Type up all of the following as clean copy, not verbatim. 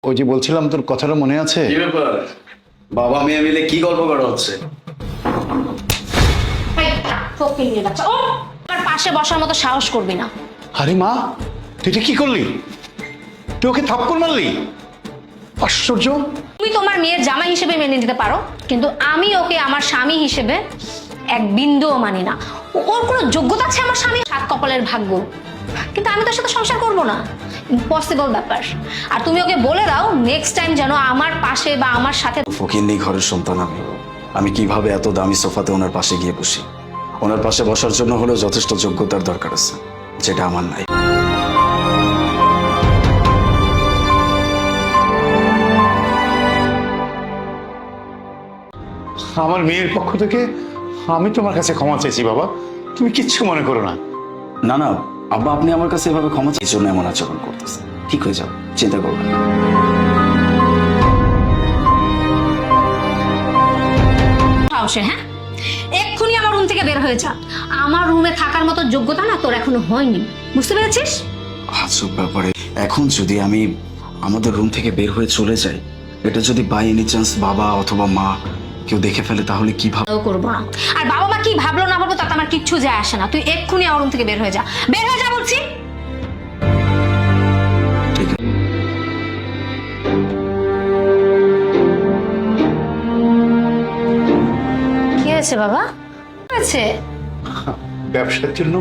ওই যে বলছিলাম তোর কথাটা মনে আছে? কি ব্যাপার, বাবা মেয়ে মিলে কি গল্প করা হচ্ছে? আমার পাশে বসার মতো সাহস করবি না। আরে মা, তুই এটা কি করলি? তুই ওকে থাপ্পড় মারলি? আশ্চর্য। তুমি তোমার মেয়ের জামাই হিসেবে মেনে নিতে পারো, কিন্তু আমি ওকে আমার স্বামী হিসেবে এক বিন্দুও মানি না। ওর কোনো যোগ্যতা আছে আমার স্বামী? সাত কপালের ভাগ্য, কিন্তু আমি তার সাথে সংসার করব না, ইম্পসিবল ব্যাপার। আর তুমি ওকে বলে দাও নেক্সট টাইম যেন আমার পাশে বা আমার সাথে। ফকিন্নি ঘরের সন্তান আমি কিভাবে এত দামি সোফাতে ওনার পাশে গিয়ে বসি? ওনার পাশে বসার জন্য হলেও যথেষ্ট যোগ্যতার দরকার আছে, যেটা আমার নাই। আমার মেয়ের পক্ষ থেকে আমি তোমার কাছে ক্ষমা চাইছি বাবা, তুমি কিচ্ছু মনে করো না। না না আব্বা, আপনি আমার কাছে এভাবে ক্ষমা চাই জন্য এমন আচরণ করতেছেন। ঠিক হয়ে যাও, চিন্তা করবেন না। হ্যাঁ, এক্ষুনি আমার রুম থেকে বের হয়ে যা। আমার রুমে থাকার মতো যোগ্যতা না তোর এখনো হয়নি, বুঝতে পেরেছিস? আজব ব্যাপারে, এখন যদি আমি আমাদের রুম থেকে বের হয়ে চলে যাই, এটা যদি বাই এনি চান্স বাবা অথবা মা কেউ দেখে ফেলে, তাহলে কি ভাব? করবো না। আর বাবা মা কি ভাবলো না ভাবলো তাতে আমার কিচ্ছু যায় আসে না। তুই এক্ষুনি আমার রুম থেকে বের হয়ে যা, বের হয়ে যা বলছি। ঠিক আছে। কি হয়েছে বাবা? কি হয়েছে? ব্যবসার জন্য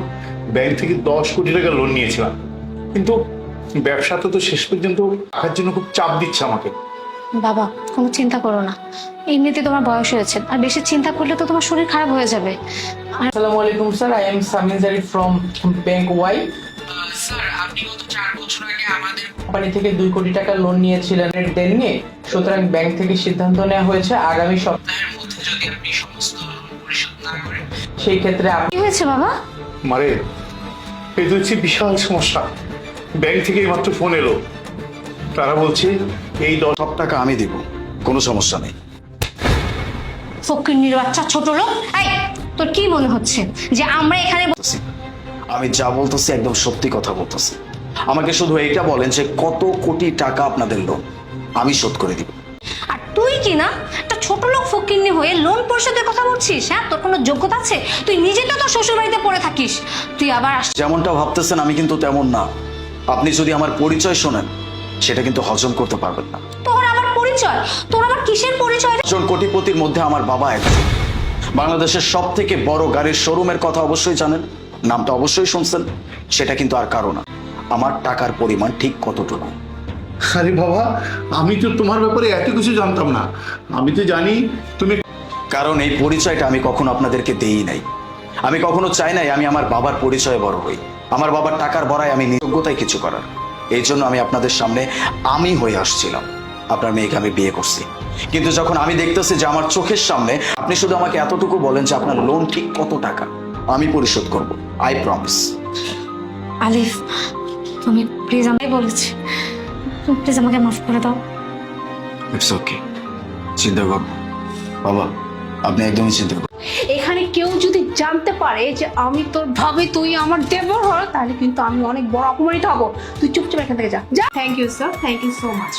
ব্যাংক থেকে 10 কোটি টাকা লোন নিয়েছিলাম, কিন্তু ব্যবসাটা তো শেষ পর্যন্ত টাকার জন্য খুব চাপ দিচ্ছে আমাকে। বাবা কোনো চিন্তা করো না, এমনিতে তোমার বয়স হয়েছে, আর বেশি চিন্তা করলে তো তোমার শরীর খারাপ হয়ে যাবে। আসসালামু আলাইকুম sir, I am Samin Zarif from bank Y. Sir আপনি গত 4 বছর আগে আমাদের কোম্পানি থেকে 2 কোটি টাকা লোন নিয়েছিলেন এর দেন নিয়ে, সুতরাং ব্যাংক থেকে সিদ্ধান্ত নেওয়া হয়েছে আগামী সপ্তাহের মধ্যে যদি আপনি সমস্ত লোন পরিশোধ না করেন, সেই ক্ষেত্রে কি হয়েছে বাবা? মারে, এই তো হচ্ছে বিশাল সমস্যা। ব্যাংক থেকে মাত্র ফোন এলো, তারা বলছে এই 10 সব টাকা আমি দিব, কোনো সমস্যা নেই। ফকিন্নির বাচ্চা ছোট লোক। এই তোর কি মনে হচ্ছে যে আমরা এখানে আমি যা বলতেছি একদম সত্যি কথা বলতেছি। আমাকে শুধু এইটা বলেন যে কত কোটি টাকা আপনাদের লোন, আমি শোধ করে দিব। আর তুই কি না একটা ছোট লোক ফকিন্নি হয়ে লোন পরিশোধের কথা বলছিস? হ্যাঁ, তোর কোনো যোগ্যতা আছে? তুই নিজে তো তোর শ্বশুর বাড়িতে পড়ে থাকিস, তুই আবার যেমনটা ভাবতেছেন আমি কিন্তু তেমন না। আপনি যদি আমার পরিচয় শোনেন, সেটা কিন্তু হজম করতে পারবেন না। তোর আমার পরিচয়? তোর আমার কিসের পরিচয়? একজন কোটিপতির মধ্যে আমার বাবা একজন। বাংলাদেশের সব থেকে বড় গাড়ির শোরুমের কথা অবশ্যই জানেন, নামটা অবশ্যই শুনছেন। সেটা কিন্তু আর কারো না, আমার টাকার পরিমাণ ঠিক কতটুকু। আরে বাবা, আমি তো তোমার ব্যাপারে এত কিছু জানতাম না। আমি তো জানি তুমি, কারণ এই পরিচয়টা আমি কখনো আপনাদেরকে দেই নাই। আমি কখনো চাই নাই আমি আমার বাবার পরিচয়ে বড় হই, আমার বাবার টাকার বড়াই আমি যোগ্যতায় কিছু করার। এই জন্য আমি আপনাদের সামনে আমি হয়ে আসছিলাম। আপনার মেয়েকে আমি বিয়ে করছি, কিন্তু যখন আমি দেখতেছি যে আমার চোখের সামনে আপনি শুধু আমাকে এতটুকু বলেন যে আপনার লোন ঠিক কত টাকা, আমি পরিশোধ করব, আই প্রমিস। আলিফ, তুমি প্লিজ, আমি বলেছি, তুমি প্লিজ আমাকে মাফ করে দাও। ইটস ওকে, চিন্তা করব বাবা, আপনি একদমই চিন্তা করবেন। এখানে কেউ যদি জানতে পারে যে আমি তোর ভাবি, তুই আমার দেবর হল, তাহলে কিন্তু আমি অনেক বড় অপমানিত হব। তুই চুপচাপ এখান থেকে যা যা। Thank you sir, thank you so much.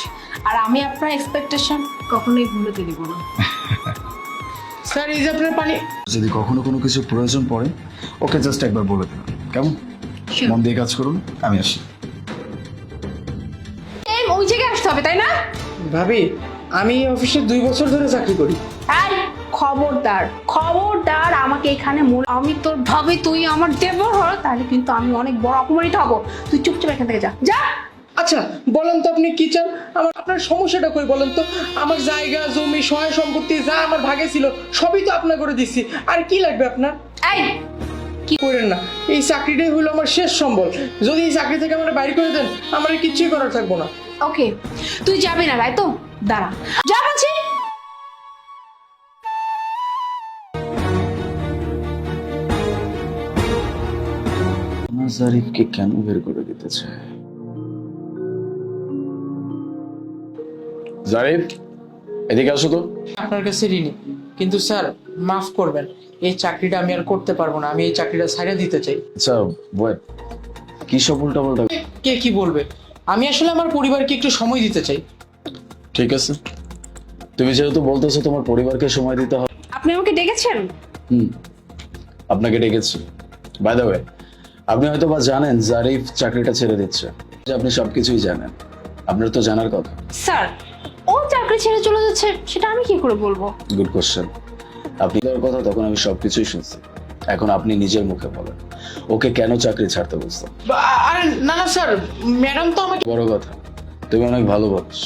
আর আমি আপনার এক্সপেকটেশন কখনোই ভুলতে দিব না। স্যার এই যে আপনার পানি। যদি কখনো কোনো কিছু প্রয়োজন পড়ে, ওকে জাস্ট একবার বলে দেবেন, কেমন? মন দিয়ে কাজ করুন, আমি আসি। এই ওই জায়গায় আসতে হবে, তাই না? ভাবি, আমি এই অফিসে 2 বছর ধরে চাকরি করি। এই খবরদার, খবরদার আমাকে এখানে আমি তোর ভাবি, তুই আমার দেবর হল, তাহলে কিন্তু আমি অনেক বড় অপমানিত হব। তুই চুপচাপ এখান থেকে যা যা। আচ্ছা বলেন তো আপনি কি চান? আপনার সমস্যাটা কই বলেন তো? আমার জায়গা জমি সহায় সম্পত্তি যা আমার ভাগে ছিল সবই তো আপনার করে দিচ্ছি, আর কি লাগবে আপনার? এই কি করেন না, এই চাকরিটাই হলো আমার শেষ সম্বল। যদি এই চাকরি থেকে আমার বাইরে করে দেন, আমার আর কিচ্ছুই করার থাকবো না। ওকে, তুই যাবি না রায় তো? দাঁড়া, যা বলছি। জারিফকে কেন বের করে দিতে চায়? জারিফ, এদিকে আসো তো। আপনার কাছে ঋণী, কিন্তু স্যার মাফ করবেন, এই চাকরিটা আমি আর করতে পারবো না। আমি এই চাকরিটা ছাড়িয়ে দিতে চাই। আচ্ছা ওয়েট, কি সব উল্টা পাল্টা? কে কি বলবে? আমি আসলে আমার পরিবারকে একটু সময় দিতে চাই। ঠিক আছে, তুমি যেহেতু বলতেছো তোমার পরিবারকে সময় দিতে হবে, আপনি আমাকে ডেকেছেন? আপনাকে ডেকেছি। বাই দ্য ওয়ে, আপনি হয়তো বা জানেন জারিফ চাকরিটা ছেড়ে দিচ্ছে, যে আপনি সবকিছুই জানেন, আপনার তো জানার কথা। স্যার, ও চাকরি ছেড়ে চলে যাচ্ছে সেটা আমি কি করে বলবো? Good question. আপনি দেওয়ার কথা তখন আমি সবকিছুই শুনছি, এখন আপনি নিজের মুখে বলেন ওকে কেন চাকরি ছাড়তে বলছেন। আরে না না স্যার, ম্যাডাম তো আমাকে বড় কথা, তুমি অনেক ভালো মানুষ,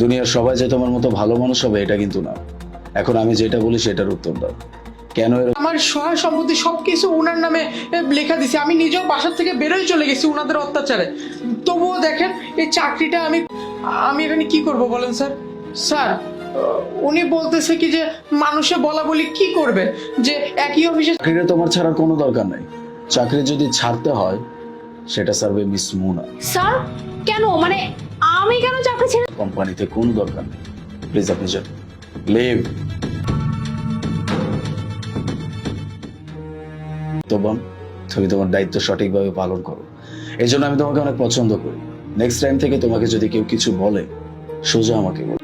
দুনিয়ার সবাই যে তোমার মতো ভালো মানুষ হবে এটা কিন্তু না। এখন আমি যেটা বলি সেটার উত্তর দাও, কেন এরকম? আমার সহায় সম্পত্তি সবকিছু ওনার নামে লেখা দিছি, আমি নিজেও বাসার থেকে বেরোয় চলে গেছি ওনাদের অত্যাচারে, তবুও দেখেন এই চাকরিটা আমি এখানে কি করব বলেন স্যার। স্যার উনি বলতেছে কি যে মানুষে বলা বলি কি করবে, যে একই অফিসে চাকরিটা তোমার ছাড়ার কোনো দরকার নাই, চাকরি যদি ছাড়তে হয় সেটা সার্ভে মিস মুনা, স্যার কেন, মানে আমি কেন চাকরি ছেড়ে? কোম্পানিতে কোনো দরকার নেই, প্লিজ আপনি যান, লিভ। তোবাম, তুমি তোমার দায়িত্ব সঠিকভাবে পালন করো, এই জন্য আমি তোমাকে অনেক পছন্দ করি। নেক্সট টাইম থেকে তোমাকে যদি কেউ কিছু বলে সোজা আমাকে বলো।